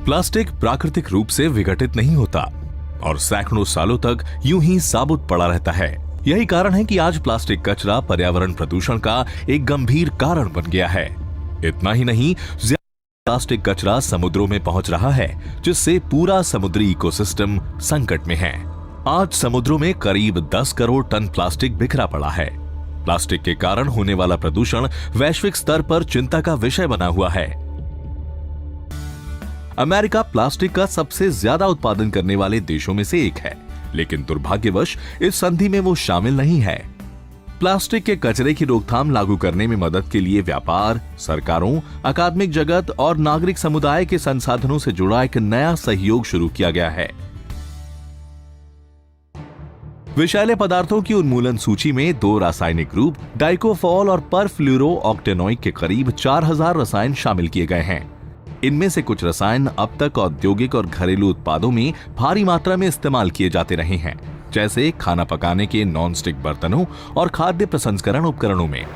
Plastic प्राकृतिक रूप से विघटित नहीं होता और सैकड़ों सालों तक यूं ही साबुत पड़ा रहता है। यही कारण है कि आज प्लास्टिक कचरा पर्यावरण प्रदूषण का एक गंभीर कारण बन गया है। इतना ही नहीं, प्लास्टिक कचरा समुद्रों में पहुंच रहा है, जिससे पूरा समुद्री इकोसिस्टम संकट में है। आज समुद्रों में करीब 10 करोड़ टन प्लास्टिक बिखरा पड़ा है। प्लास्टिक के कारण होने वाला प्रदूषण वैश्विक स्तर पर चिंता का विषय बना हुआ है। अमेरिका प्लास्टिक का सबसे ज्यादा उत्पादन करने वाले देशों में से एक है, लेकिन दुर्भाग्यवश इस संधि में वो शामिल नहीं है। प्लास्टिक के कचरे की रोकथाम लागू करने में मदद के लिए व्यापार, सरकारों, अकादमिक जगत और नागरिक समुदाय के संसाधनों से जुड़ा एक नया सहयोग शुरू किया गया है। विषैले पदार्थों की उन्मूलन सूची में 2 रासायनिक ग्रुप डाइकोफॉल और परफ्लूरोऑक्टेनॉइक के करीब 4000 रसायन शामिल किए गए हैं। इनमें से कुछ रसायन अब तक औद्योगिक और घरेलू उत्पादों में भारी मात्रा में इस्तेमाल किए जाते रहे हैं, जैसे खाना पकाने के नॉन-स्टिक बर्तनों और खाद्य प्रसंस्करण उपकरणों में।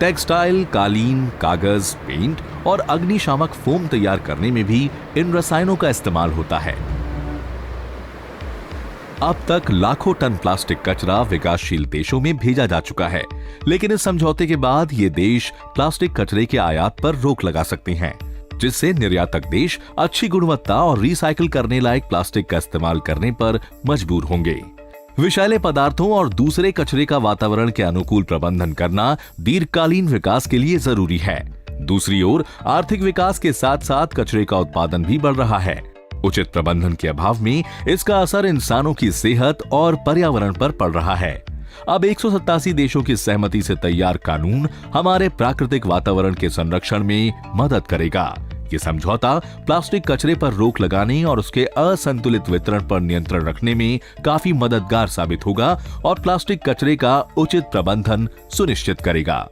टेक्सटाइल, कालीन, कागज, पेंट और अग्निशामक फोम तैयार करने में भी इन रसायनों का इस्तेमाल होता है। अब तक लाखों टन प्लास्टिक कचरा विकासशील देशों में भेजा जा चुका है, लेकिन इस समझौते के बाद ये देश प्लास्टिक कचरे के आयात पर रोक लगा सकते हैं, जिससे निर्यातक देश अच्छी गुणवत्ता और रिसाइकिल करने लायक प्लास्टिक का इस्तेमाल करने पर मजबूर होंगे। विषैले पदार्थों और दूसरे कचरे का वातावरण के अनुकूल प्रबंधन करना दीर्घकालीन विकास के लिए जरूरी है। दूसरी ओर आर्थिक विकास के साथ साथ कचरे का उत्पादन भी बढ़ रहा है। उचित प्रबंधन के अभाव में इसका असर इंसानों की सेहत और पर्यावरण पर पड़ रहा है। अब 187 देशों की सहमति से तैयार कानून हमारे प्राकृतिक वातावरण के संरक्षण में मदद करेगा। ये समझौता प्लास्टिक कचरे पर रोक लगाने और उसके असंतुलित वितरण पर नियंत्रण रखने में काफी मददगार साबित होगा और प्लास्टिक कचरे का उचित प्रबंधन सुनिश्चित करेगा।